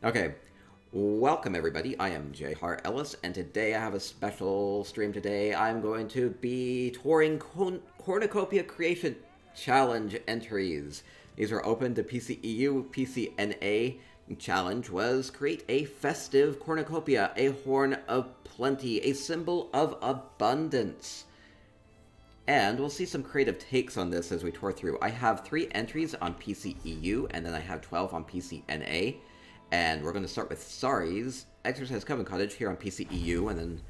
Okay, welcome everybody. I am J. Hart Ellis, and today I have a special stream. Today I'm going to be touring Cornucopia Creation Challenge entries. These are open to PCEU, PCNA. Challenge was create a festive cornucopia, a horn of plenty, a symbol of abundance. And we'll see some creative takes on this as we tour through. I have 3 entries on PCEU, and then I have 12 on PCNA. And we're going to start with Sari's Exercise Coven Cottage here on PCEU, and then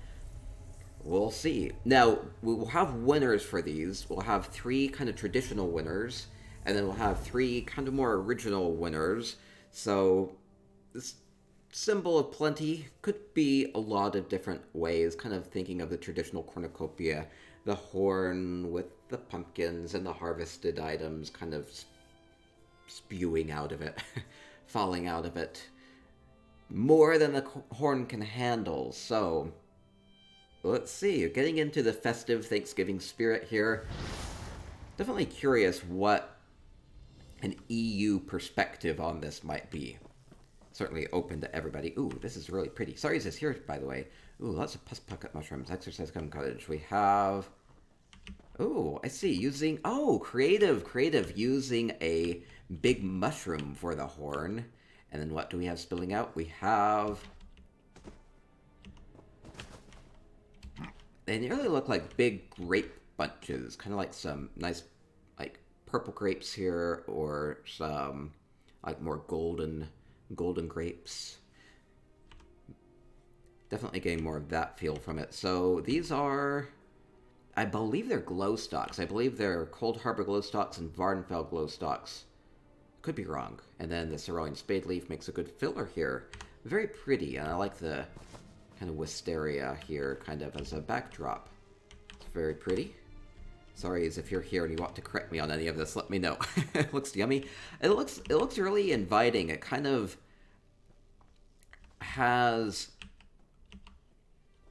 we'll see. Now, we'll have winners for these. We'll have 3 kind of traditional winners, and then we'll have 3 kind of more original winners. So, this symbol of plenty could be a lot of different ways, kind of thinking of the traditional cornucopia, the horn with the pumpkins and the harvested items kind of spewing out of it, falling out of it. More than the horn can handle, so let's see. Getting into the festive Thanksgiving spirit here. Definitely curious what an EU perspective on this might be. Certainly open to everybody. Ooh, this is really pretty. Sorry, is this here, by the way? Ooh, lots of pocket mushrooms. Exercise Coven Cottage. We have... Ooh, I see. Using... Oh, creative. Using a big mushroom for the horn. And then what do we have spilling out? We have... They nearly look like big grape bunches. Kind of like some nice, like, purple grapes here. Or some, like, more golden grapes. Definitely getting more of that feel from it. So these are... I believe they're glow stalks. I believe they're Cold Harbor glow stalks and Vardenfell glow stalks. Could be wrong. And then the cerulean spade leaf makes a good filler here. Very pretty, and I like the kind of wisteria here kind of as a backdrop. It's very pretty. Sorry, if you're here and you want to correct me on any of this, let me know. It looks yummy. It looks really inviting. It kind of has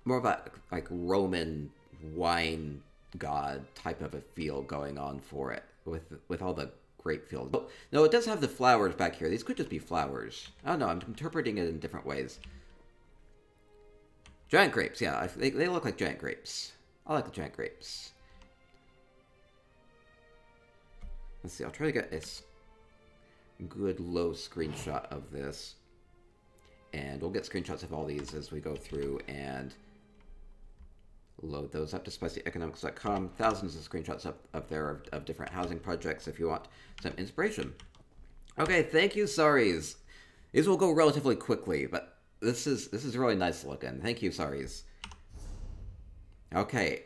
more of a like Roman wine god type of a feel going on for it with all the grape fields. No, it does have the flowers back here. These could just be flowers. I don't know. I'm interpreting it in different ways. Giant grapes, yeah. They look like giant grapes. I like the giant grapes. Let's see. I'll try to get a good low screenshot of this. And we'll get screenshots of all these as we go through and load those up to spicyeconomics.com. Thousands of screenshots up there of different housing projects if you want some inspiration. Okay, thank you, Saris. These will go relatively quickly, but this is really nice looking. Thank you, Saris. Okay.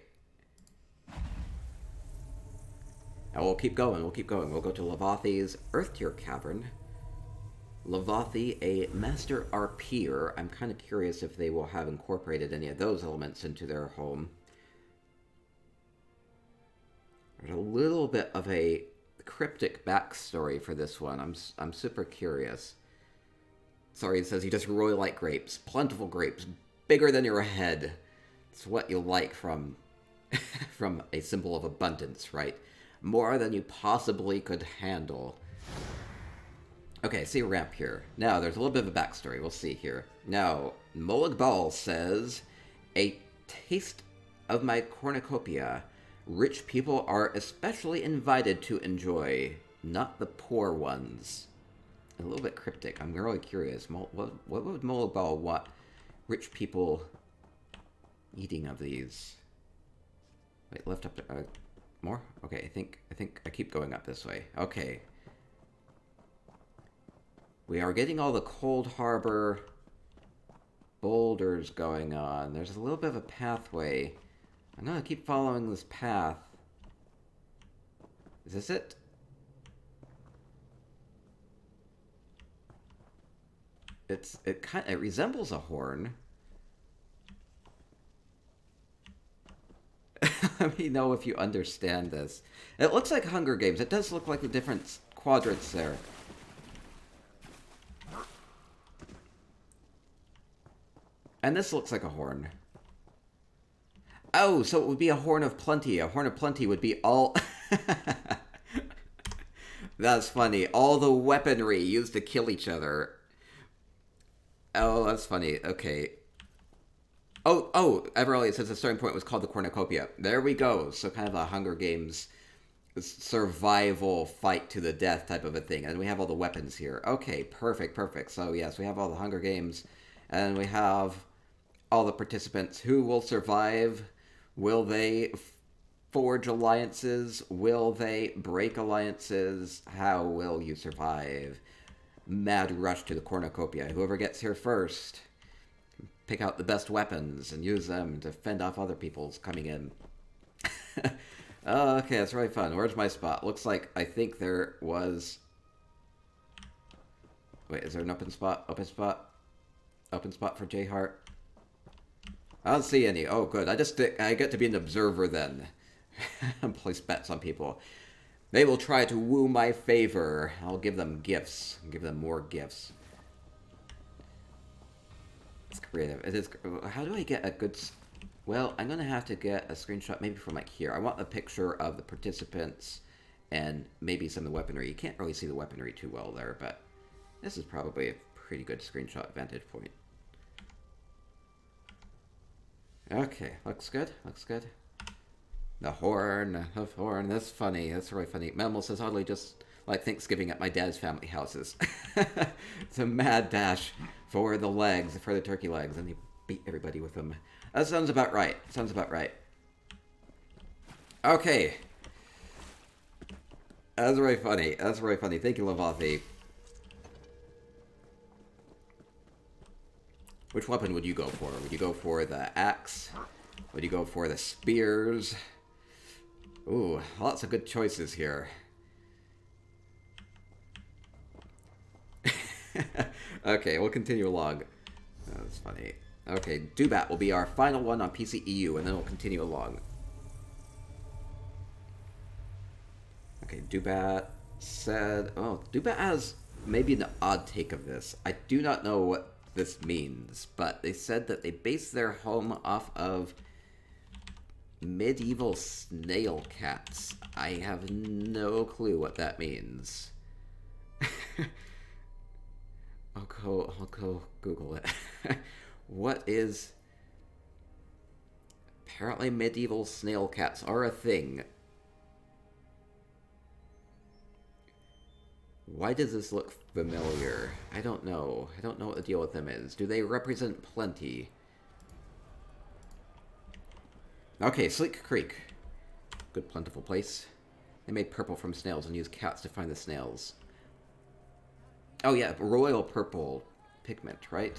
Now we'll keep going. We'll go to Lavathi's Earth Tier Cavern. Lavathi, a master RPer. I'm kind of curious if they will have incorporated any of those elements into their home. There's a little bit of a cryptic backstory for this one. I'm super curious. Sorry, it says you just really like grapes. Plentiful grapes. Bigger than your head. It's what you like from, from a symbol of abundance, right? More than you possibly could handle. Okay, see a ramp here. Now, there's a little bit of a backstory. We'll see here. Now, Molag Bal says, a taste of my cornucopia. Rich people are especially invited to enjoy, not the poor ones. A little bit cryptic. I'm really curious. What would Molag Bal want rich people eating of these? Wait, left up to, more? Okay, I think I keep going up this way. Okay. We are getting all the Cold Harbor boulders going on. There's a little bit of a pathway. I'm gonna keep following this path. Is this it? It resembles a horn. Let me know if you understand this. It looks like Hunger Games. It does look like the different quadrants there. And this looks like a horn. Oh, so it would be a horn of plenty. A horn of plenty would be all... That's funny. All the weaponry used to kill each other. Oh, that's funny. Okay. Oh, Everly, it says the starting point was called the Cornucopia. There we go. So kind of a Hunger Games survival fight to the death type of a thing. And we have all the weapons here. Okay, perfect. So yes, we have all the Hunger Games. And we have all the participants. Who will survive? Will they forge alliances? Will they break alliances? How will you survive? Mad rush to the Cornucopia. Whoever gets here first, pick out the best weapons and use them to fend off other people's coming in. Okay, that's really fun. Where's my spot? Looks like I think there was... Wait, is there an open spot? Open spot for J Hart? I don't see any. Oh, good. I get to be an observer then. And place bets on people. They will try to woo my favor. I'll give them gifts. Give them more gifts. It's creative. It is. How do I get a good... Well, I'm going to have to get a screenshot maybe from like here. I want a picture of the participants and maybe some of the weaponry. You can't really see the weaponry too well there, but this is probably a pretty good screenshot vantage point. Okay, looks good. The horn, that's funny. That's really funny. Mammal says, oddly just like Thanksgiving at my dad's family houses. It's a mad dash for the legs, for the turkey legs, and he beat everybody with them. That sounds about right. Okay. That's really funny. Thank you, Lavathi. Which weapon would you go for? Would you go for the axe? Would you go for the spears? Ooh, lots of good choices here. Okay, we'll continue along. That's funny. Okay, Dubat will be our final one on PCEU, and then we'll continue along. Okay, Dubat said... Oh, Dubat has maybe an odd take of this. I do not know what this means, but they said that they base their home off of medieval snail cats. I have no clue what that means. I'll go Google it. What is... Apparently medieval snail cats are a thing. Why does this look familiar? I don't know. I don't know what the deal with them is. Do they represent plenty? Okay, Sleek Creek. Good plentiful place. They made purple from snails and used cats to find the snails. Oh yeah, royal purple pigment, right?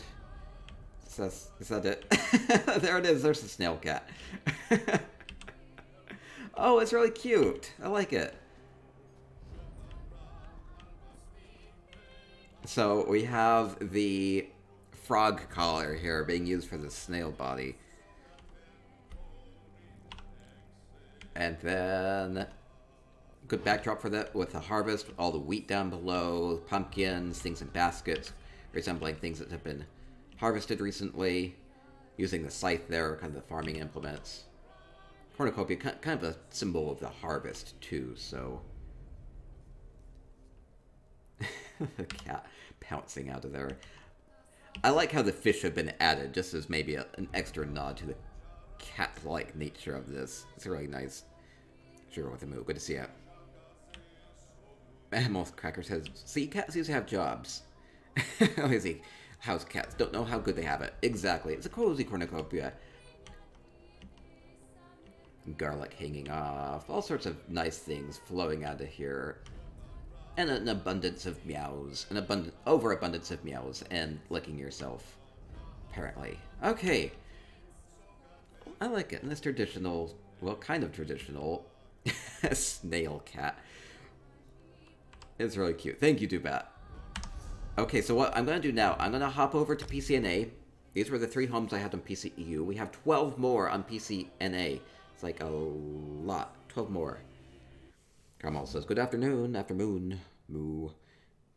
Is that it? There it is. There's the snail cat. Oh, it's really cute. I like it. So we have the frog collar here being used for the snail body. And then good backdrop for that with the harvest, all the wheat down below, pumpkins, things in baskets, resembling things that have been harvested recently, using the scythe there, kind of the farming implements. Cornucopia, kind of a symbol of the harvest too, so... The cat pouncing out of there. I like how the fish have been added, just as maybe an extra nod to the cat-like nature of this. It's really nice. Sure with the move. Good to see it. Most Cracker says, see, cats used to have jobs. Lazy house cats don't know how good they have it. Exactly. It's a cozy cornucopia. Garlic hanging off. All sorts of nice things flowing out of here. And an abundance of meows. An overabundance of meows. And licking yourself. Apparently. Okay. I like it. And this traditional, well, kind of traditional snail cat. It's really cute. Thank you, Dubat. Okay, so what I'm going to do now, I'm going to hop over to PCNA. These were the 3 homes I had on PCEU. We have 12 more on PCNA. It's like a lot. 12 more. Carmel says, good afternoon, afternoon, moo.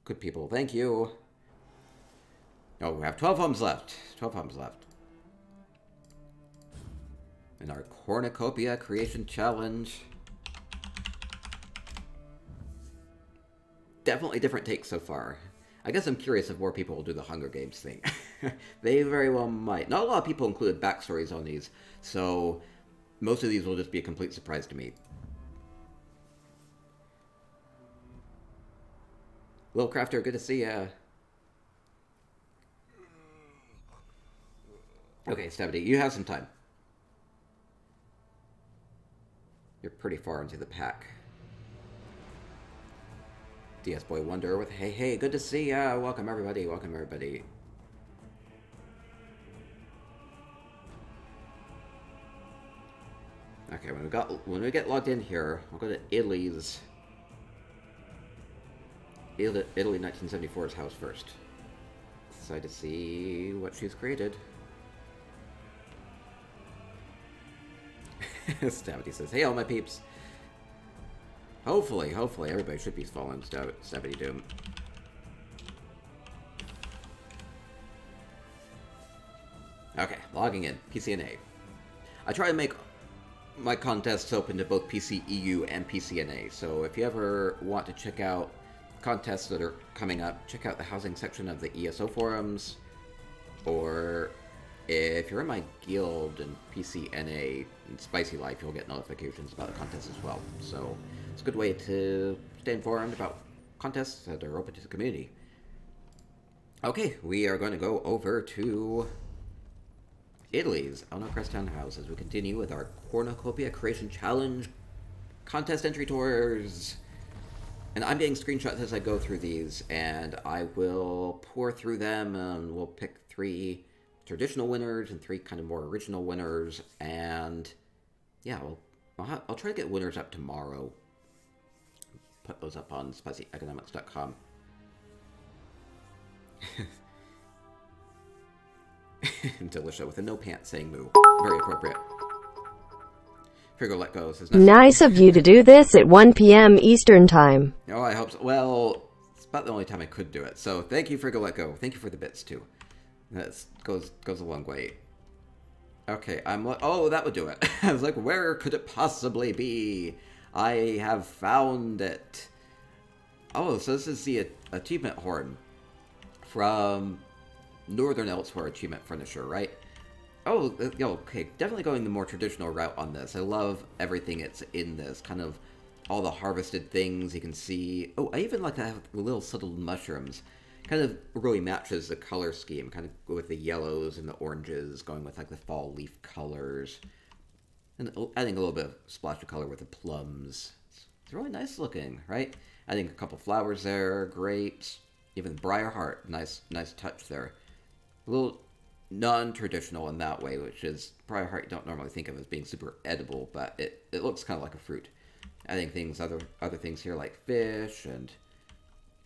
Good people, thank you. Oh, we have 12 homes left. 12 homes left. In our Cornucopia Creation Challenge. Definitely different takes so far. I guess I'm curious if more people will do the Hunger Games thing. They very well might. Not a lot of people included backstories on these, so most of these will just be a complete surprise to me. Lil Crafter, good to see ya. Okay, Stabity, you have some time. You're pretty far into the pack. DS Boy Wonder with hey, good to see ya. Welcome everybody, welcome everybody. Okay, when we get logged in here, I'll go to Italy's Italy 1974's house first. Excited to see what she's created. Stabity says, hey all my peeps. Hopefully everybody should be following Stabity Doom. Okay, logging in. PCNA. I try to make my contests open to both PC EU and PCNA, so if you ever want to check out contests that are coming up, check out the housing section of the ESO forums, or if you're in my guild in PCNA and Spicy Life, you'll get notifications about the contests as well. So it's a good way to stay informed about contests that are open to the community. Okay, we are going to go over to Italy's Elno Cresttown House as we continue with our Cornucopia Creation Challenge contest entry tours. And I'm getting screenshots as I go through these, and I will pour through them, and we'll pick 3 traditional winners and 3 kind of more original winners, and yeah, I'll try to get winners up tomorrow. Put those up on spicyeconomics.com. Delisha with a no pants saying moo. Very appropriate. Frigo Let Go says nice of you to do this at 1 p.m. Eastern Time. Oh, I hope so. Well, it's about the only time I could do it. So thank you, Frigo Let Go. Thank you for the bits, too. That goes a long way. Okay, oh, that would do it. I was like, where could it possibly be? I have found it. Oh, so this is the achievement horn from Northern Elsewhere Achievement Furniture, right? Oh, okay, definitely going the more traditional route on this. I love everything it's in this. Kind of all the harvested things you can see. Oh, I even like to have the little subtle mushrooms. Kind of really matches the color scheme, kind of with the yellows and the oranges, going with like the fall leaf colors. And adding a little bit of splash of color with the plums. It's really nice looking, right? Adding a couple flowers there, grapes. Even Briarheart, nice touch there. A little non-traditional in that way, which is Briarheart you don't normally think of as being super edible, but it looks kind of like a fruit. Adding other things here like fish and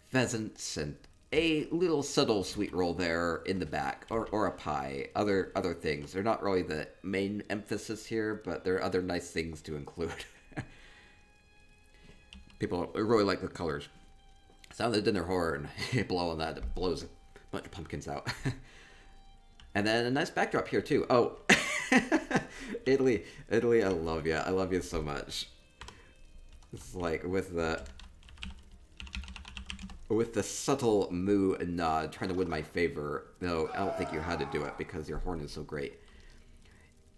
pheasants and a little subtle sweet roll there in the back, or a pie, other things. They're not really the main emphasis here, but there are other nice things to include. People really like the colors. Sound of the dinner horn, blowing that, it blows a bunch of pumpkins out. And then a nice backdrop here too. Oh, Italy, I love you. I love you so much. It's like with the subtle moo and nod, trying to win my favor. Though I don't think you had to do it because your horn is so great.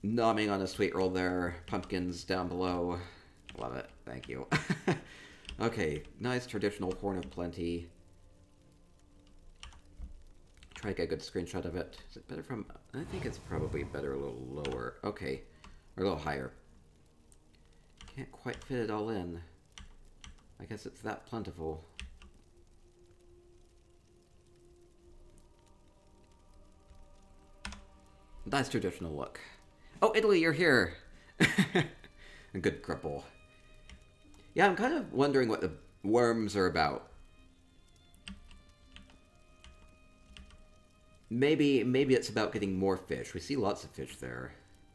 Nomming on a sweet roll there. Pumpkins down below. Love it. Thank you. Okay, nice traditional horn of plenty. Try to get a good screenshot of it. Is it better from... I think it's probably better a little lower. Okay. Or a little higher. Can't quite fit it all in. I guess it's that plentiful. Nice traditional look. Oh, Italy, you're here! A good gripple. Yeah, I'm kind of wondering what the worms are about. Maybe it's about getting more fish. We see lots of fish there.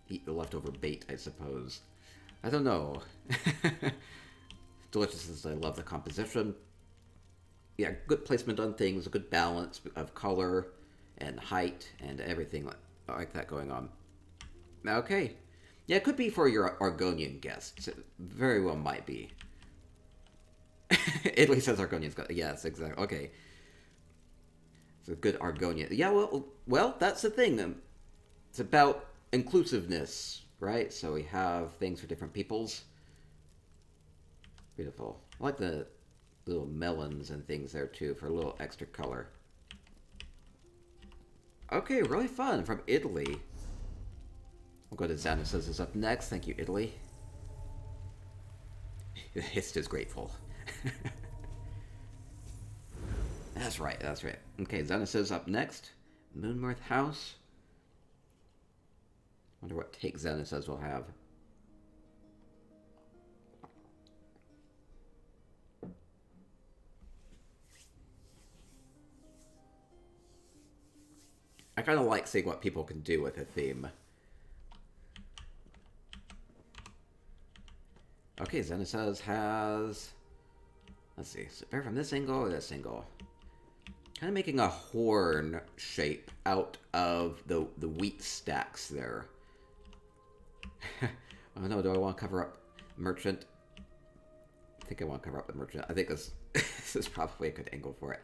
Eat the leftover bait, I suppose. I don't know. Delicious as I love the composition. Yeah, good placement on things, a good balance of color and height and everything like that going on. Okay. Yeah, it could be for your Argonian guests. It very well might be. Italy says Argonian's got... Yes, exactly. Okay. It's a good Argonian. Yeah, well, that's the thing. It's about inclusiveness, right? So we have things for different peoples. Beautiful. I like the little melons and things there too for a little extra color. Okay, really fun from Italy. We'll go to Xanasis is up next. Thank you, Italy. Hist is grateful. That's right, that's right. Okay, Xanasis up next. Moonmirth House. Wonder what take Xanasis will have. I kind of like seeing what people can do with a theme. Okay, Xanasis has... Let's see, is it better from this angle or this angle? Kind of making a horn shape out of the wheat stacks there. Oh no, do I want to cover up Merchant? I think I want to cover up the Merchant. I think this, this is probably a good angle for it.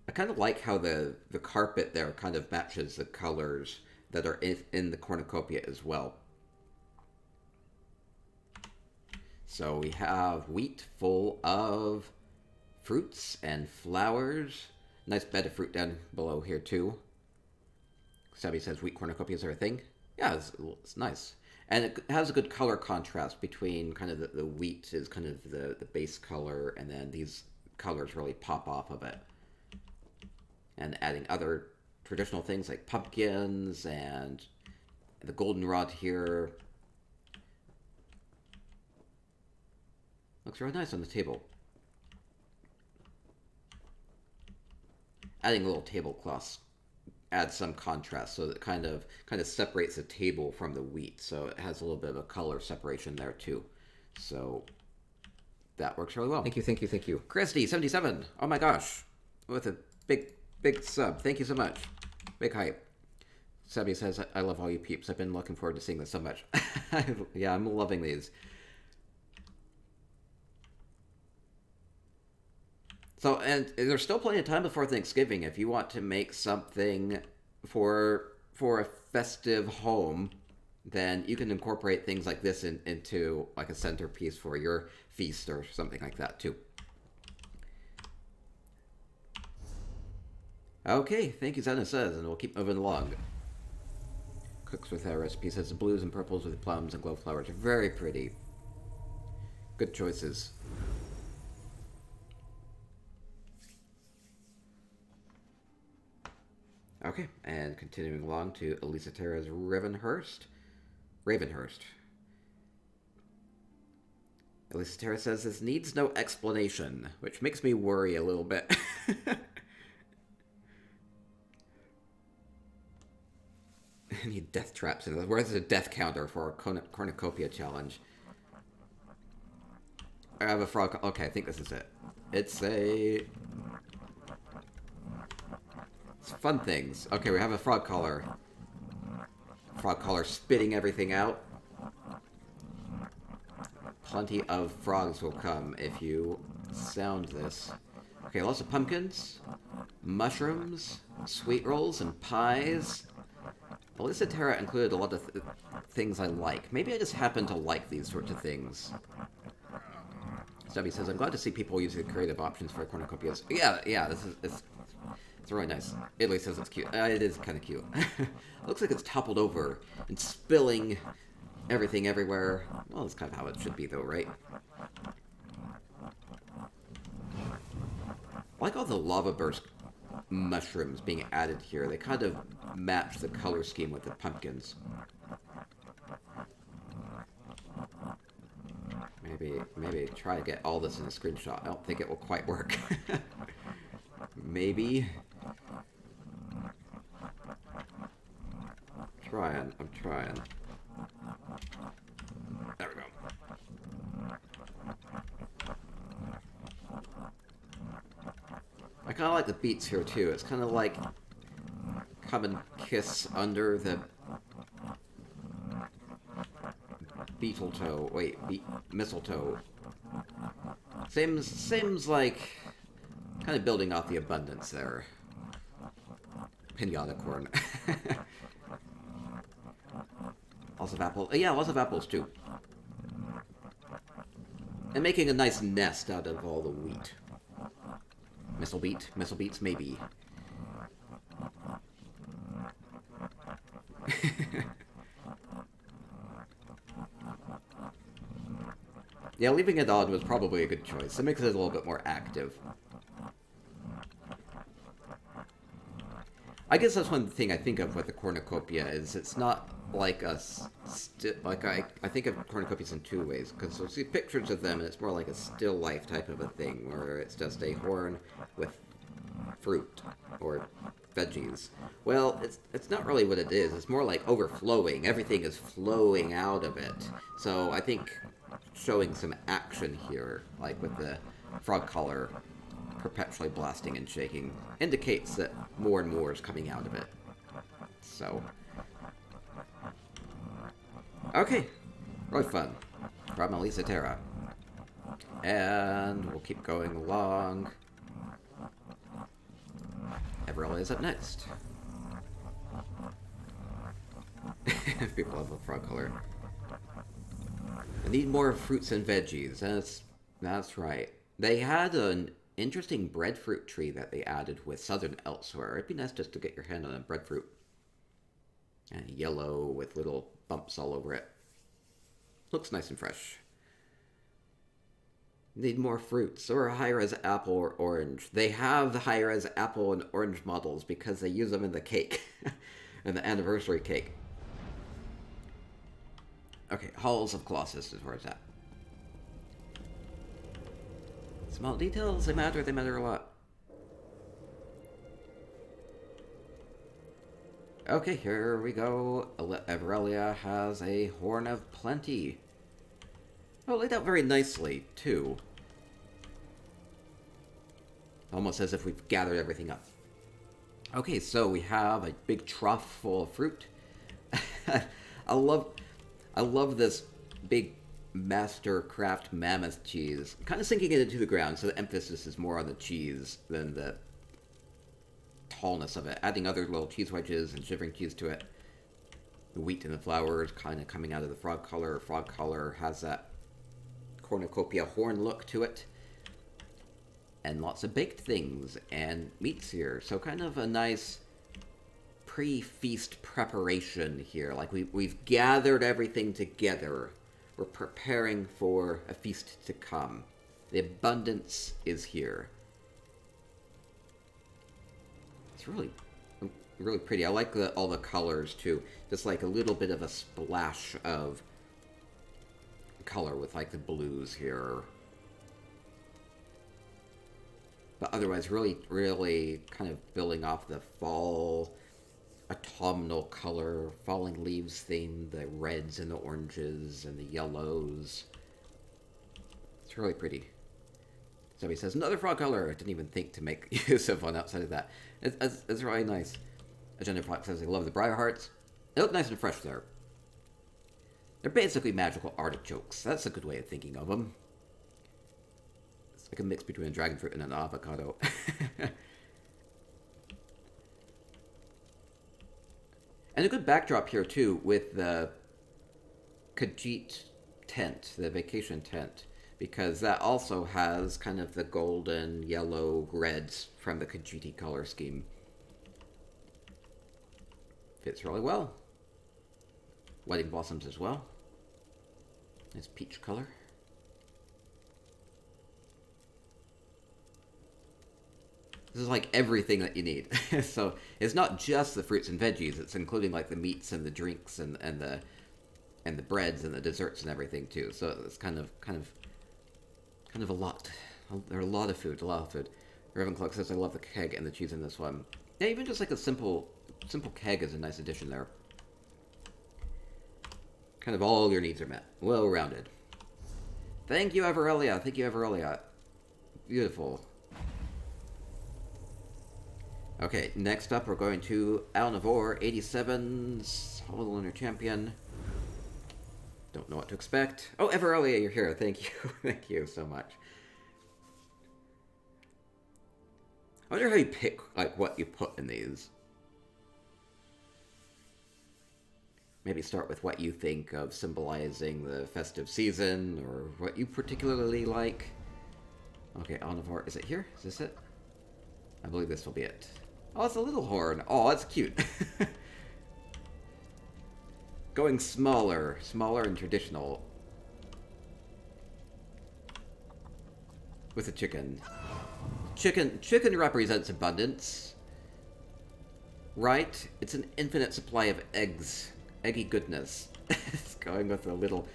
I kind of like how the carpet there kind of matches the colors that are in the cornucopia as well. So we have wheat full of fruits and flowers. Nice bed of fruit down below here too. Sabby says wheat cornucopias are a thing. Yeah, it's nice. And it has a good color contrast between kind of the wheat is kind of the base color, and then these colors really pop off of it. And adding other traditional things like pumpkins and the goldenrod here. Looks really nice on the table. Adding a little tablecloths adds some contrast, so it kind of separates the table from the wheat. So it has a little bit of a color separation there too. So that works really well. Thank you, thank you, thank you. Christy77, oh my gosh, with a big sub. Thank you so much. Big hype. Sebby says, I love all you peeps. I've been looking forward to seeing this so much. Yeah, I'm loving these. So, and there's still plenty of time before Thanksgiving if you want to make something for a festive home, then you can incorporate things like this into like a centerpiece for your feast or something like that too. Okay, thank you, Zena says, and we'll keep moving along. Cooks with our recipe says the blues and purples with plums and glowflowers are very pretty. Good choices. Okay, and continuing along to Elisa Terra's Ravenhurst. Elisa Terra says this needs no explanation, which makes me worry a little bit. I need death traps. Where's the death counter for our Cornucopia challenge? I have a frog. Okay, I think this is it. It's fun things. Okay, we have a frog collar. Frog collar spitting everything out. Plenty of frogs will come if you sound this. Okay, lots of pumpkins, mushrooms, sweet rolls, and pies. Alyssa Terra included a lot of things I like. Maybe I just happen to like these sorts of things. Stubby says, I'm glad to see people using the creative options for cornucopias. Yeah, it's really nice. Italy says it's cute. It is kind of cute. Looks like it's toppled over and spilling everything everywhere. Well, that's kind of how it should be, though, right? I like all the lava burst mushrooms being added here. They kind of match the color scheme with the pumpkins. Maybe try to get all this in a screenshot. I don't think it will quite work. Maybe. I'm trying. There we go. I kind of like the beats here too. It's kind of like come and kiss under the beetletoe. Wait, mistletoe. Seems like kind of building off the abundance there. Pinata corn. Lots of apple. Yeah, lots of apples too. And making a nice nest out of all the wheat. Missile beets, maybe. Yeah, leaving it on was probably a good choice. It makes it a little bit more active. I guess that's one thing I think of with the cornucopia is it's not like a I think of cornucopias in two ways, because you'll see pictures of them and it's more like a still life type of a thing, where it's just a horn with fruit or veggies. Well, it's not really what it is. It's more like overflowing. Everything is flowing out of it. So I think showing some action here, like with the frog collar perpetually blasting and shaking, indicates that more and more is coming out of it. So, okay, really fun. From Elisa Terra. And we'll keep going along. Everella is up next. People love the frog color. I need more fruits and veggies. That's right. They had an interesting breadfruit tree that they added with Southern Elsewhere. It'd be nice just to get your hand on a breadfruit. And yellow with little bumps all over it. Looks nice and fresh. Need more fruits, or a high-res apple or orange. They have the high-res apple and orange models because they use them in the cake. In the anniversary cake. Okay, Halls of Colossus is where it's at. Small details, they matter a lot. Okay, here we go. Everelia has a Horn of Plenty. Oh, laid out very nicely, too. Almost as if we've gathered everything up. Okay, so we have a big trough full of fruit. I love this big Mastercraft mammoth cheese. Kind of sinking it into the ground, so the emphasis is more on the cheese than the tallness of it. Adding other little cheese wedges and shivering cheese to it. The wheat and the flowers kind of coming out of the frog collar. Frog collar has that cornucopia horn look to it. And lots of baked things and meats here. So kind of a nice pre-feast preparation here. Like we've gathered everything together. We're preparing for a feast to come. The abundance is here. It's really pretty. I like all the colors too. Just like a little bit of a splash of color with like the blues here. But otherwise really kind of building off the fall autumnal color, falling leaves theme, the reds and the oranges and the yellows. It's really pretty. Somebody says, another frog color. I didn't even think to make use of one outside of that. It's really nice. Agenda Fox says they love the briar hearts. They look nice and fresh there. They're basically magical artichokes. That's a good way of thinking of them. It's like a mix between a dragon fruit and an avocado. And a good backdrop here, too, with the Khajiit tent, the vacation tent, because that also has kind of the golden, yellow, reds from the Khajiiti color scheme. Fits really well. Wedding blossoms as well. Nice peach color. This is like everything that you need. So it's not just the fruits and veggies. It's including like the meats and the drinks and the breads and the desserts and everything too. So it's kind of a lot. There are a lot of food. Ravenclaw says I love the keg and the cheese in this one. Yeah, even just like a simple keg is a nice addition there. Kind of all your needs are met. Well rounded. Thank you, Everelia. Thank you, Everelia. Beautiful. Okay, next up we're going to Alnivore, 87's Hollow Lunar Champion. Don't know what to expect. Oh, Everelia, you're here. Thank you. Thank you so much. I wonder how you pick, like, what you put in these. Maybe start with what you think of symbolizing the festive season, or what you particularly like. Okay, Omnivore. Is it here? Is this it? I believe this will be it. Oh, it's a little horn. Oh, that's cute. Going smaller. Smaller and traditional. With a chicken. Chicken represents abundance. Right? It's an infinite supply of eggs. Eggy goodness. It's going with the little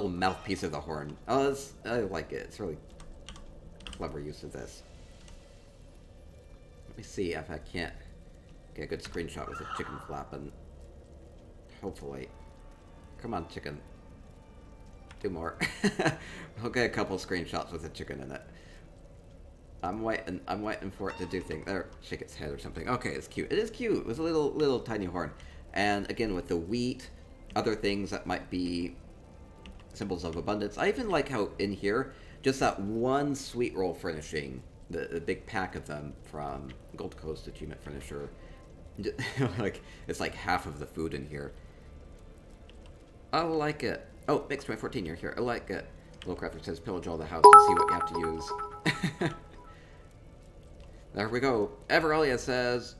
mouthpiece of the horn. Oh, I like it. It's really clever use of this. Let me see if I can't get a good screenshot with a chicken flapping. Hopefully. Come on, chicken. Do more. I'll get a couple screenshots with a chicken in it. I'm waiting for it to do things. There, shake its head or something. Okay, it's cute. It is cute. It was a little tiny horn. And again, with the wheat, other things that might be symbols of abundance. I even like how in here, just that one sweet roll furnishing, the big pack of them from Gold Coast Achievement Finisher, like it's like half of the food in here. I like it. Oh, Mix 2014, you're here. I like it. Lowcrafter says pillage all the house to see what you have to use. There we go. Everelia says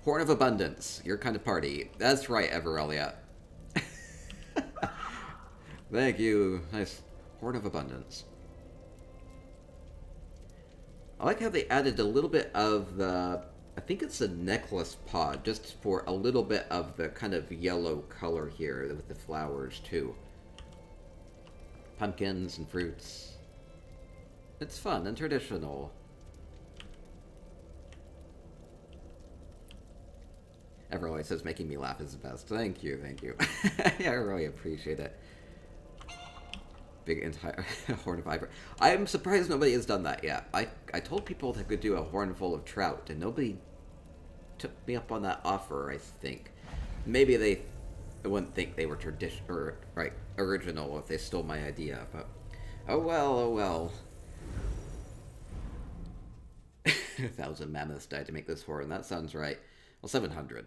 Horn of Abundance, your kind of party. That's right, Everelia. Thank you. Nice. Horn of Abundance. I like how they added a little bit of the, I think it's a necklace pod, just for a little bit of the kind of yellow color here with the flowers too. Pumpkins and fruits. It's fun and traditional. Everyone says making me laugh is the best. Thank you, thank you. Yeah, I really appreciate it. Big entire horn of viper. I'm surprised nobody has done that yet. I told people they could do a horn full of trout, and nobody took me up on that offer, I think. Maybe they wouldn't think they were original if they stole my idea, but oh well, oh well. 1,000 mammoths died to make this horn. That sounds right. Well, 700.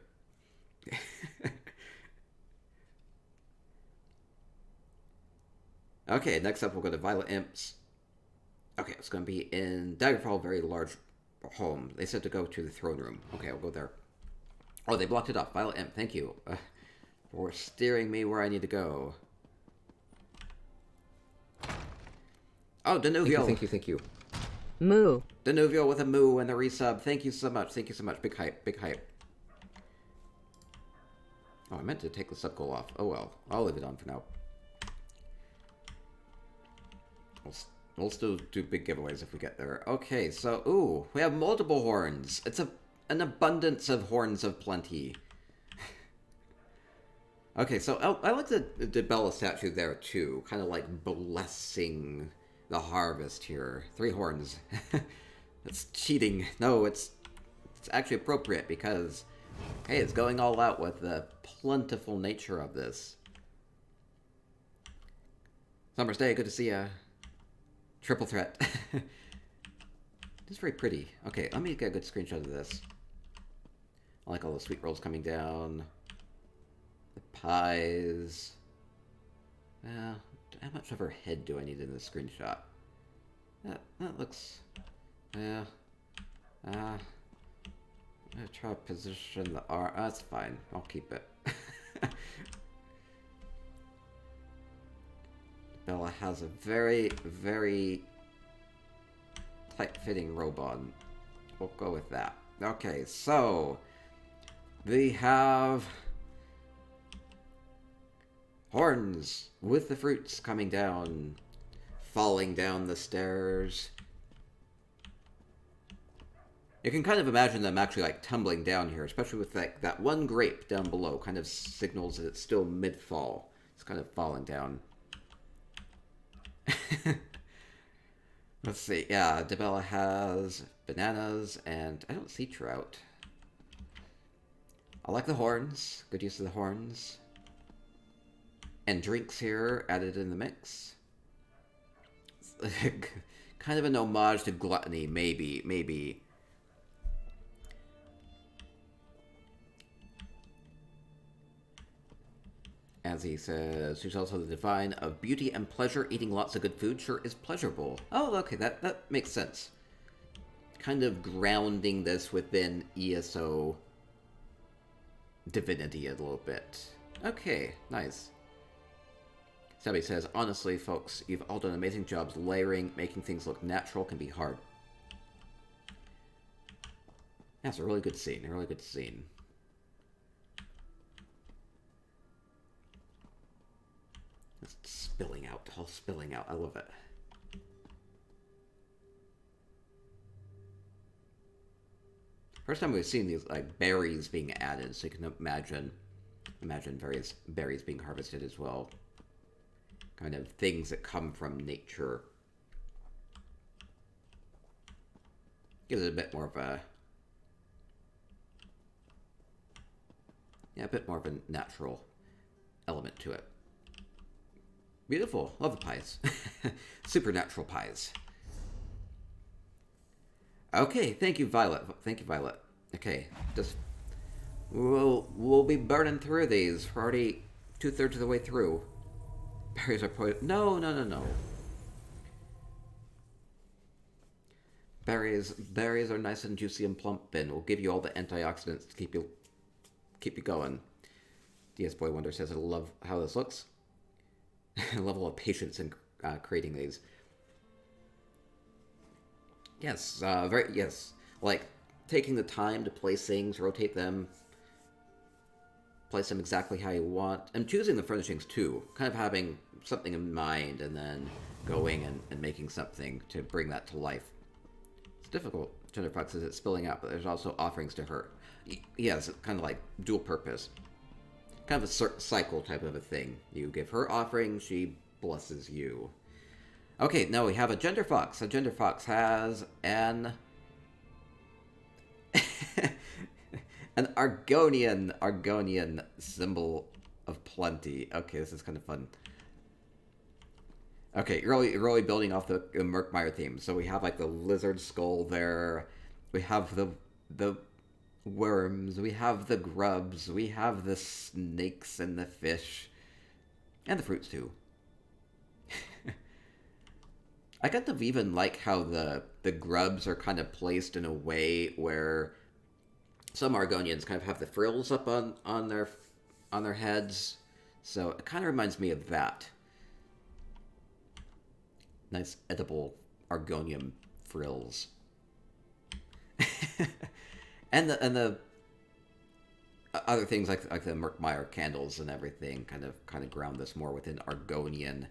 Okay, next up we'll go to Violet Imps. Okay, it's going to be in Daggerfall, very large home. They said to go to the throne room. Okay, I'll go there. Oh, they blocked it off. Violet Imp, thank you for steering me where I need to go. Oh, Danuvio. Thank you. Moo. Danuvio with a moo and a resub. Thank you so much. Thank you so much. Big hype. Big hype. Oh, I meant to take the sub goal off. Oh well. I'll leave it on for now. We'll still do big giveaways if we get there. Okay, so, ooh, we have multiple horns. It's an abundance of horns of plenty. Okay, so I like the Bella statue there, too. Kind of like blessing the harvest here. 3 horns. It's cheating. No, it's actually appropriate because, hey, it's going all out with the plentiful nature of this. Summer's Day, good to see ya. Triple threat. It's very pretty. Okay, let me get a good screenshot of this. I like all the sweet rolls coming down. The pies. How much of her head do I need in this screenshot? That looks... Yeah. I'm gonna try to position the R. That's fine. I'll keep it. Bella has a very, very tight-fitting robe on. We'll go with that. Okay, so we have horns with the fruits coming down, falling down the stairs. You can kind of imagine them actually like tumbling down here, especially with that one grape down below. Kind of signals that it's still mid-fall. It's kind of falling down. Let's see. Yeah, Debella has bananas, and I don't see trout. I like the horns. Good use of the horns. And drinks here added in the mix. Kind of an homage to gluttony, maybe. As he says, she's also the divine of beauty and pleasure. Eating lots of good food sure is pleasurable. Oh, okay, that makes sense. Kind of grounding this within ESO divinity a little bit. Okay, nice. Sabby says, honestly, folks, you've all done amazing jobs layering. Making things look natural can be hard. That's a really good scene, It's spilling out, all spilling out. I love it. First time we've seen these like berries being added, so you can imagine various berries being harvested as well. Kind of things that come from nature. Gives it a bit more of a a bit more of a natural element to it. Beautiful. Love the pies. Supernatural pies. Okay, thank you, Violet. Okay, just we'll be burning through these. We're already 2/3 of the way through. Berries are poison. No. Berries are nice and juicy and plump, and will give you all the antioxidants to keep you going. DS Boy Wonder says, I love how this looks. Level of patience in creating these. Yes, yes. Like taking the time to place things, rotate them, place them exactly how you want, and choosing the furnishings too. Kind of having something in mind and then going and making something to bring that to life. It's difficult. Gender Fox says it's spilling out, but there's also offerings to her. Yes, it's kind of like dual purpose. Kind of a cycle type of a thing. You give her offering, she blesses you. Okay, now we have a Gender Fox. A Gender Fox has an an Argonian symbol of plenty. Okay, this is kind of fun. Okay, you're really building off the Murkmire theme. So we have like the lizard skull there. We have the worms. We have the grubs. We have the snakes and the fish. And the fruits too. I kind of even like how the grubs are kind of placed in a way where some Argonians kind of have the frills up on their heads. So it kind of reminds me of that. Nice edible Argonian frills. and the other things like the Murkmire candles and everything kind of ground this more within the Argonian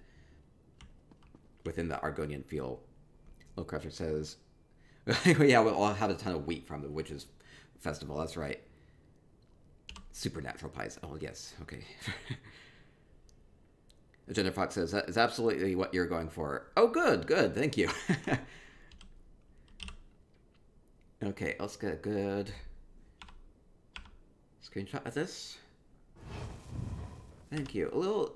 feel. Lowcrafter says, yeah, we'll have a ton of wheat from the Witches' Festival, that's right. Supernatural pies. Oh, yes, okay. Agenda Fox says, that is absolutely what you're going for. Oh, good, thank you. Okay, let's get a good screenshot of this. Thank you.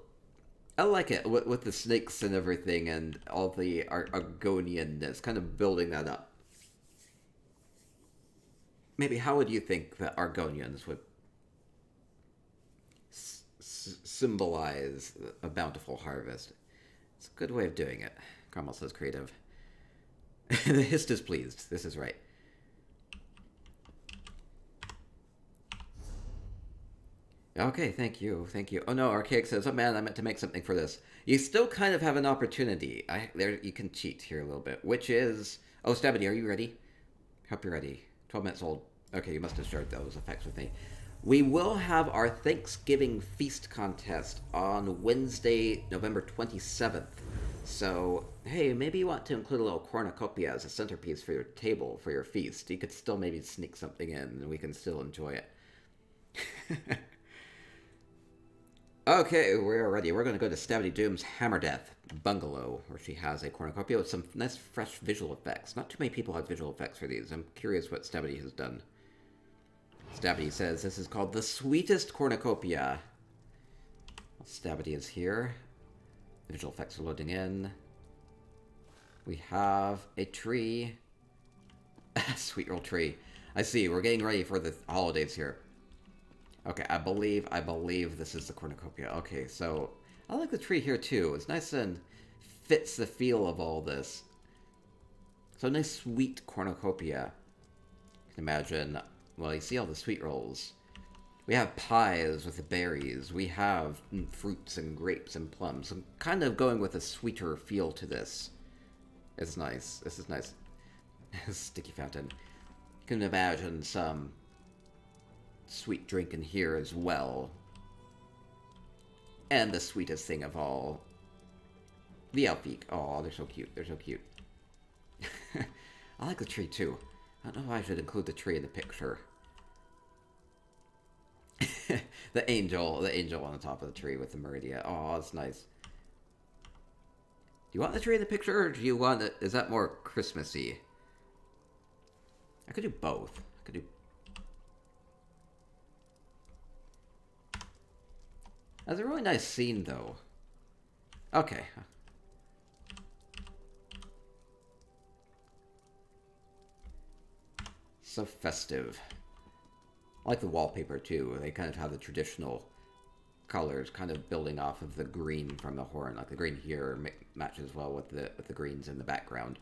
I like it with the snakes and everything and all the Argonian-ness, kind of building that up. Maybe how would you think the Argonians would symbolize a bountiful harvest? It's a good way of doing it. Carmel says creative. The hist is pleased. This is right. Okay, thank you. Oh no, Archaic says, oh man, I meant to make something for this. You still kind of have an opportunity. There, you can cheat here a little bit, which is... Oh, Stabity, are you ready? Hope you're ready. 12 minutes old. Okay, you must have shared those effects with me. We will have our Thanksgiving Feast contest on Wednesday, November 27th. So, hey, maybe you want to include a little cornucopia as a centerpiece for your table, for your feast. You could still maybe sneak something in, and we can still enjoy it. Okay, we're ready. We're going to go to Stabity Doom's Hammer Death Bungalow, where she has a cornucopia with some nice, fresh visual effects. Not too many people have visual effects for these. I'm curious what Stabity has done. Stabby says this is called the sweetest cornucopia. Stabby is here. Visual effects are loading in. We have a tree. Sweet roll tree. I see, we're getting ready for the holidays here. Okay, I believe this is the cornucopia. Okay, so I like the tree here too. It's nice and fits the feel of all this. So nice sweet cornucopia. You can imagine, well, you see all the sweet rolls. We have pies with the berries. We have fruits and grapes and plums. I'm kind of going with a sweeter feel to this. It's nice. This is nice. Sticky fountain. You can imagine some sweet drink in here as well. And the sweetest thing of all, the Elfeek. Oh, they're so cute. They're so cute. I like the tree too. I don't know if I should include the tree in the picture. the angel on the top of the tree with the Meridia. Oh, that's nice. Do you want the tree in the picture, or do you want it? Is that more Christmassy? I could do both. I could do. That's a really nice scene, though. Okay. So festive. I like the wallpaper, too. They kind of have the traditional colors, kind of building off of the green from the horn. Like the green here matches well with the greens in the background.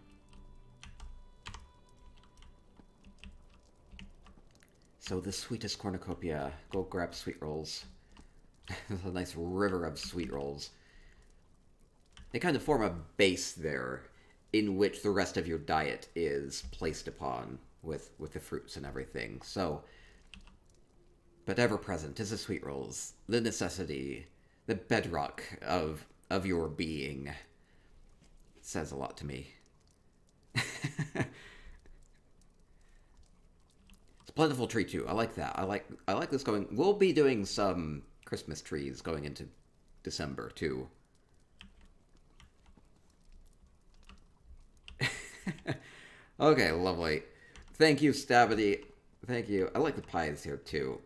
So the sweetest cornucopia. Go grab sweet rolls. There's a nice river of sweet rolls. They kind of form a base there in which the rest of your diet is placed upon with the fruits and everything. So, but ever present is the sweet rolls, the necessity, the bedrock of your being. It says a lot to me. It's a plentiful tree too. I like that. I like this going. We'll be doing some Christmas trees going into December too. Okay, lovely. Thank you, Stabity. Thank you. I like the pies here too.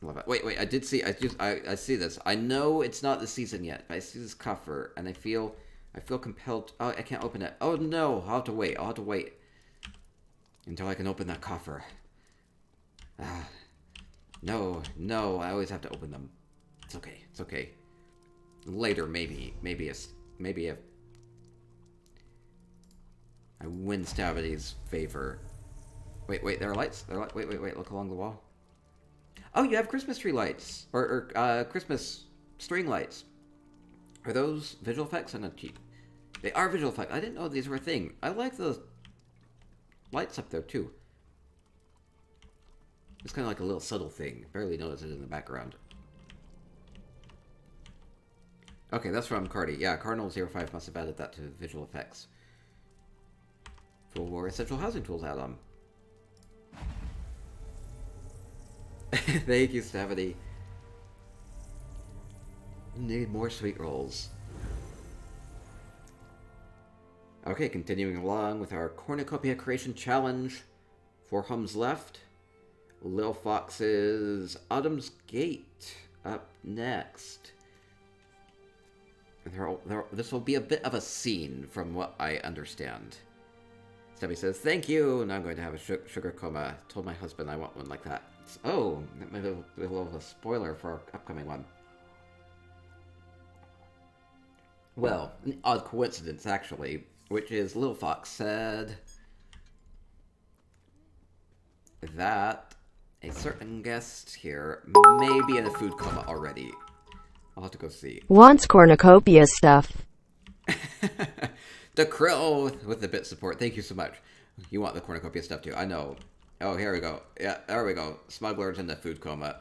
Love it. Wait, I did see. I see this. I know it's not the season yet, but I see this cover, and I feel compelled. Oh, I can't open it. Oh no! I'll have to wait. I'll have to wait until I can open that coffer. No. I always have to open them. It's okay. It's okay. Later, maybe if I win Stabity's favor. Wait. There are lights. Wait. Look along the wall. Oh, you have Christmas tree lights or Christmas string lights. Are those visual effects? I'm not cheap. They are visual effects. I didn't know these were a thing. I like the lights up there too. It's kind of like a little subtle thing. Barely notice it in the background. Okay, that's from Cardi. Yeah, Cardinal05 must have added that to visual effects. For essential housing tools add-on. Thank you, Stabity. Need more sweet rolls. Okay, continuing along with our Cornucopia Creation Challenge. 4 hums left. Lil Fox's Autumn's Gate up next. This will be a bit of a scene, from what I understand. Stubby says, thank you, and I'm going to have a sugar coma. Told my husband I want one like that. Oh, that might be a little of a spoiler for our upcoming one. Well, an odd coincidence, actually, which is Lil Fox said that a certain guest here may be in a food coma already. I'll have to go see. Wants cornucopia stuff. The Krill with the bit support. Thank you so much. You want the cornucopia stuff too. I know. Oh, here we go. Yeah, there we go. Smugglers in the food coma.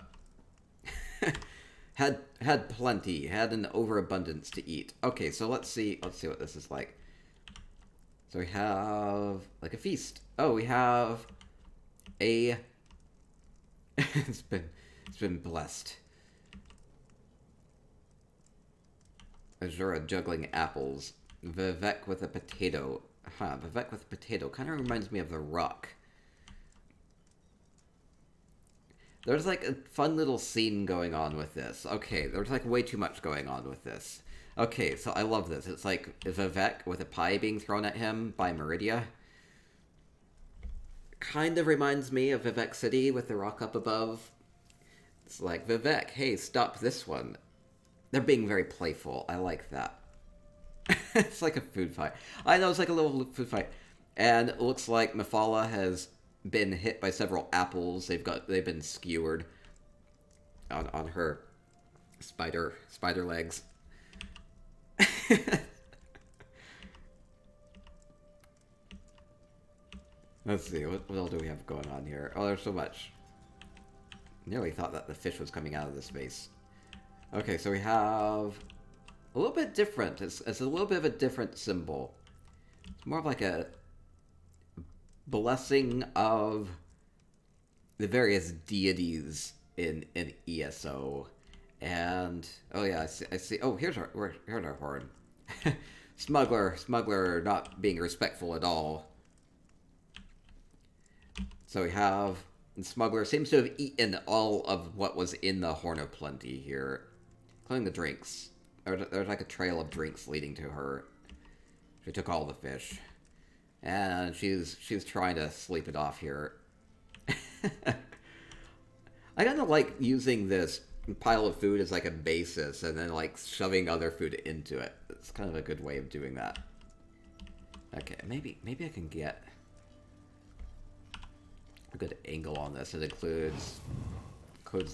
had plenty. Had an overabundance to eat. Okay, so let's see what this is like. So we have like a feast. Oh, we have a it's been blessed. Azura juggling apples. Vivek with a potato. Huh, Vivek with a potato. Kind of reminds me of The Rock. There's like a fun little scene going on with this. Okay, there's like way too much going on with this. Okay, so I love this. It's like Vivek with a pie being thrown at him by Meridia. Kind of reminds me of Vivek City with the rock up above. It's like, Vivek, hey, stop this one. They're being very playful. I like that. It's like a food fight. I know, it's like a little food fight. And it looks like Mephala has been hit by several apples. They've been skewered on her spider legs. Let's see, what else do we have going on here? Oh, there's so much. Nearly thought that the fish was coming out of this vase. Okay, so we have a little bit different. It's a little bit of a different symbol. It's more of like a blessing of the various deities in ESO. And oh yeah, I see. Oh, here's our horn. Smuggler not being respectful at all. So we have the Smuggler seems to have eaten all of what was in the Horn of Plenty here, including the drinks. There's like a trail of drinks leading to her. She took all the fish, and she's trying to sleep it off here. I kind of like using this pile of food as like a basis, and then like shoving other food into it. It's kind of a good way of doing that. Okay, maybe I can get a good angle on this. It includes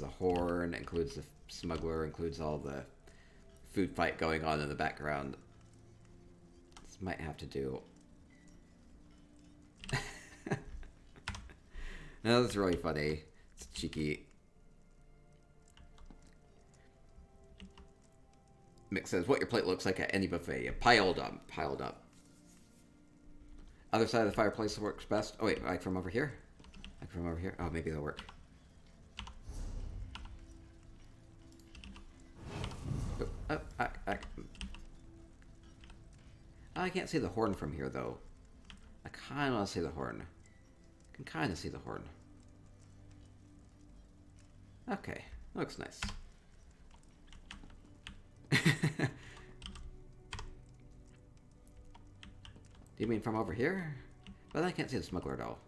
the horn, includes the smuggler, includes all the food fight going on in the background. This might have to do. No, that's really funny. It's cheeky. Mick says, what your plate looks like at any buffet. You piled up. Other side of the fireplace works best. Oh wait, like from over here? Like from over here? Oh, maybe that'll work. Oh, I can't see the horn from here, though. I kind of want to see the horn. I can kind of see the horn. Okay, looks nice. Do you mean from over here? But I can't see the smuggler at all.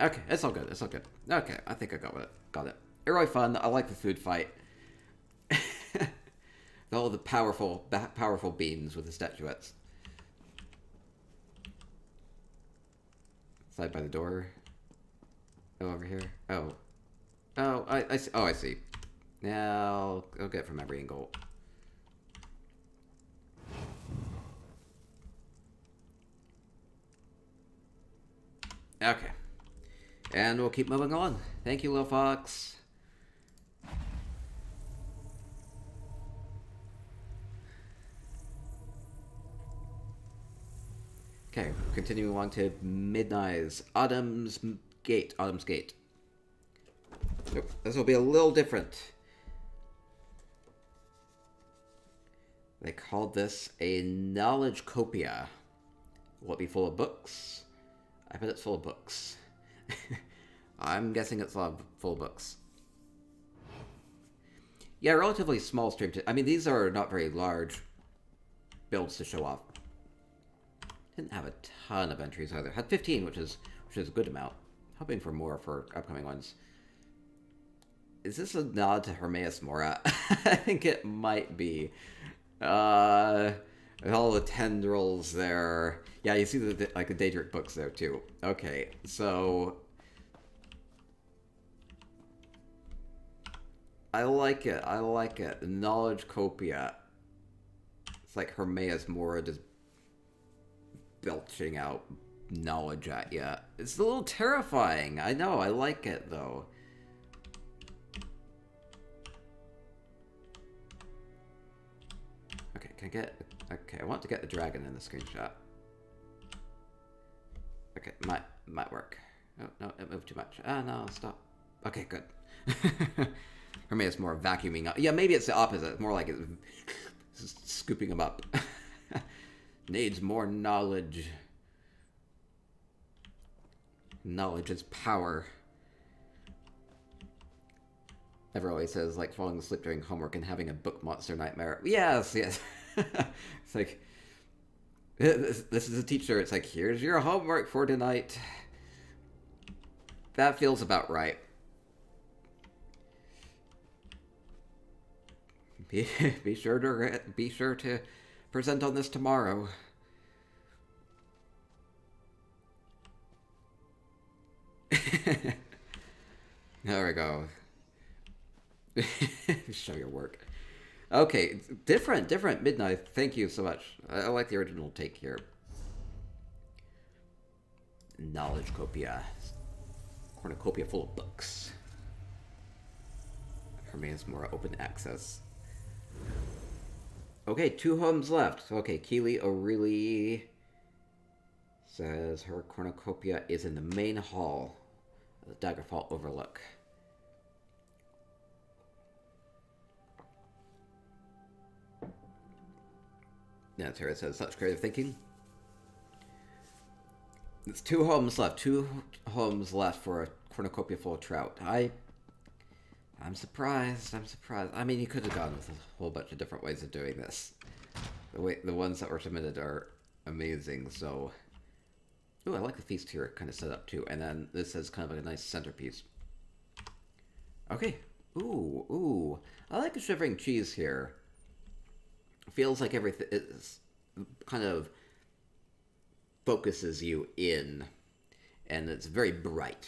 Okay, it's all good. It's all good. Okay, I think I got it. Got it. It's really fun. I like the food fight. All the powerful beans with the statuettes. Side by the door. Oh, over here. Oh, I see. Oh, I see. Now I'll get it from every angle. Okay. And we'll keep moving on. Thank you, Lil Fox. Okay, continuing on to Midnight's Autumn's Gate. Autumn's Gate. So this will be a little different. They called this a knowledge copia. Will it be full of books? I bet it's full of books. I'm guessing it's full of books. Yeah, relatively small stream. I mean, these are not very large builds to show off. Didn't have a ton of entries either. Had 15, which is a good amount. Hoping for more for upcoming ones. Is this a nod to Hermaeus Mora? I think it might be. With all the tendrils there. Yeah, you see the Daedric books there too. Okay, so I like it. I like it. The knowledge copia. It's like Hermaeus Mora just belching out knowledge at you. It's a little terrifying. I know. I like it though. Okay, can I get... Okay, I want to get the dragon in the screenshot. Okay, might work. Oh, no, it moved too much. Ah, no, stop. Okay, good. Or maybe it's more vacuuming up. Yeah, maybe it's the opposite. It's more like it's Just scooping them up. Needs more knowledge. Knowledge is power. Everyone always says, like, falling asleep during homework and having a book monster nightmare. Yes, yes. It's like, this is a teacher. It's like, here's your homework for tonight. That feels about right. Be sure to present on this tomorrow. There we go. Show your work. Okay, different Midnight. Thank you so much. I like the original take here. Knowledge Copia. Cornucopia full of books. Remains more open access. Okay, 2 homes left. Okay, Keely O'Reilly says her cornucopia is in the main hall of the Daggerfall Overlook. Yeah, Tara says, such creative thinking. It's 2 homes left. 2 homes left for a cornucopia full of trout. I'm surprised. I mean, you could have gone with a whole bunch of different ways of doing this. The ones that were submitted are amazing, so... Ooh, I like the feast here kind of set up, too. And then this is kind of like a nice centerpiece. Okay. Ooh. I like the shivering cheese here. Feels like everything is kind of focuses you in, and it's very bright.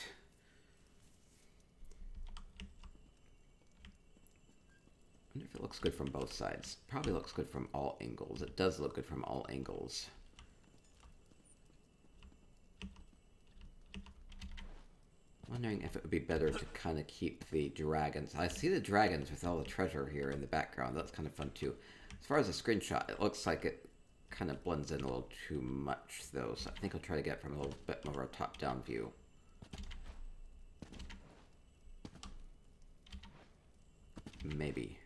I wonder if it looks good from both sides. Probably looks good from all angles. It does look good from all angles. Wondering if it would be better to kind of keep the dragons. I see the dragons with all the treasure here in the background. That's kind of fun too. As far as the screenshot, it looks like it kind of blends in a little too much though. So I think I'll try to get it from a little bit more of a top-down view. Maybe.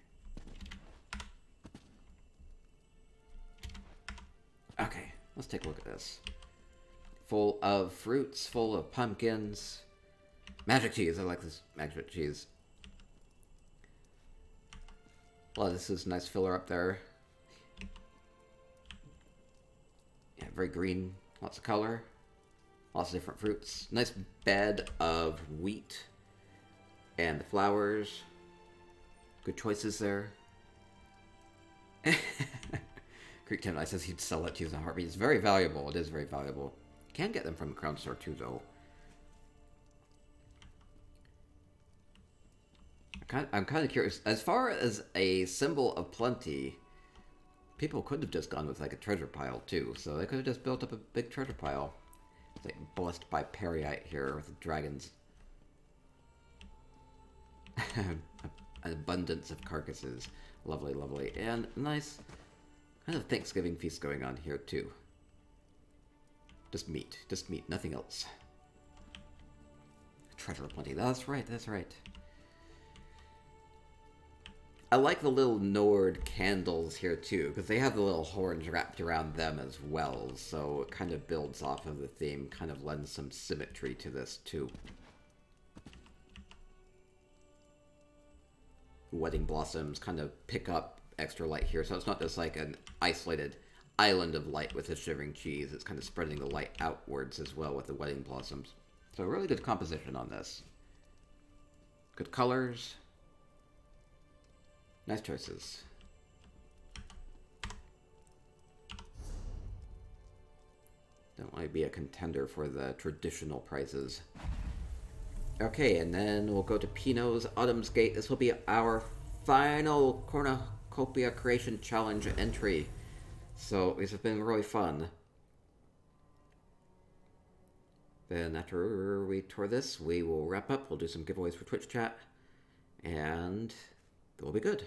Okay, let's take a look at this. Full of fruits, full of pumpkins. Magic cheese, I like this magic cheese. Well, this is a nice filler up there. Yeah, very green, lots of color. Lots of different fruits. Nice bed of wheat and the flowers. Good choices there. Creek Gemini says he'd sell that cheese in a heartbeat. It's very valuable. It is very valuable. Can get them from the Crown Store too, though. I'm kind of curious. As far as a symbol of plenty, people could have just gone with like a treasure pile too. So they could have just built up a big treasure pile. It's like blessed by Periite here with the dragons. An abundance of carcasses. Lovely, lovely. And nice kind of Thanksgiving feast going on here too. Just meat, nothing else. Treasure of plenty. That's right, that's right. I like the little Nord candles here too, because they have the little horns wrapped around them as well, so it kind of builds off of the theme, kind of lends some symmetry to this too. Wedding blossoms kind of pick up extra light here, so it's not just like an isolated island of light with the shivering cheese, it's kind of spreading the light outwards as well with the wedding blossoms. So really good composition on this. Good colors. Nice choices. Don't want to be a contender for the traditional prizes. Okay, and then we'll go to Pinot's Autumn's Gate. This will be our final Cornucopia Creation Challenge entry. So this has been really fun. Then after we tour this, we will wrap up. We'll do some giveaways for Twitch chat. And it will be good.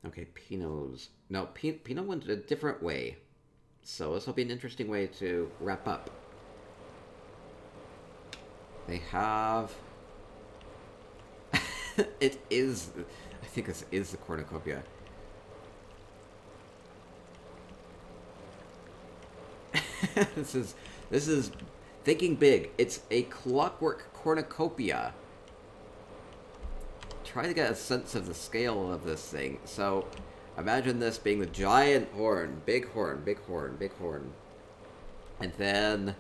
Okay, Pinot's... No, Pinot went a different way. So this will be an interesting way to wrap up. They have... It is... I think this is the Cornucopia. This is thinking big. It's a Clockwork Cornucopia. Try to get a sense of the scale of this thing. So, imagine this being the giant horn, big horn, big horn, big horn, and then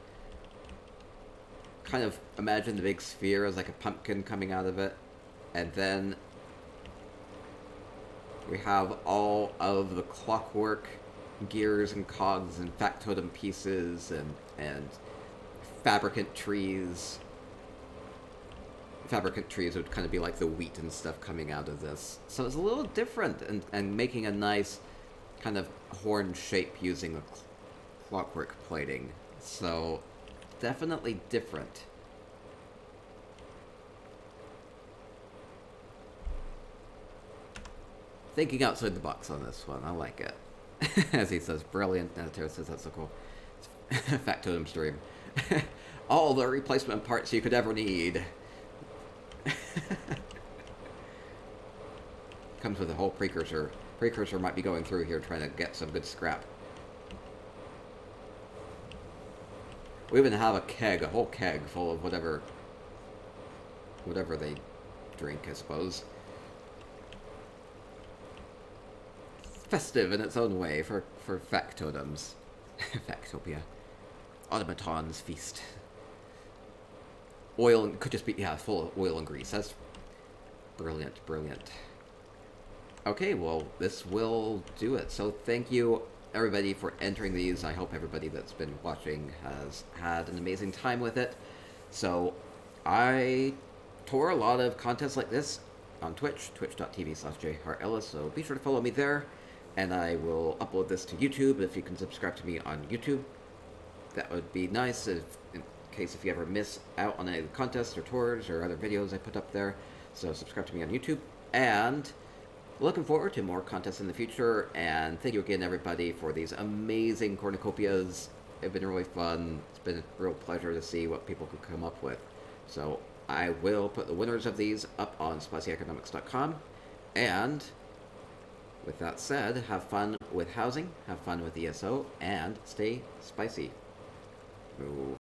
kind of imagine the big sphere as like a pumpkin coming out of it, and then we have all of the clockwork gears and cogs and factotum pieces and fabricant trees. Fabricant trees would kind of be like the wheat and stuff coming out of this. So it's a little different and making a nice kind of horn shape using the clockwork plating. So definitely different. Thinking outside the box on this one. I like it. As he says, brilliant. Editor says that's so cool. Factotum stream. All the replacement parts you could ever need. Comes with a whole precursor. Precursor might be going through here trying to get some good scrap. We even have a keg, a whole keg full of whatever they drink, I suppose. Festive in its own way for factotums. Factopia. Automaton's feast. Oil and could just be, yeah, full of oil and grease. That's brilliant, brilliant. Okay, well, this will do it. So thank you, everybody, for entering these. I hope everybody that's been watching has had an amazing time with it. So I tour a lot of contests like this on Twitch, twitch.tv/jhartellis, so be sure to follow me there. And I will upload this to YouTube. If you can subscribe to me on YouTube, that would be nice in case if you ever miss out on any of the contests or tours or other videos I put up there. So subscribe to me on YouTube. And looking forward to more contests in the future. And thank you again, everybody, for these amazing cornucopias. It's been really fun. It's been a real pleasure to see what people can come up with. So I will put the winners of these up on spicyeconomics.com. And with that said, have fun with housing, have fun with ESO, and stay spicy. Ooh.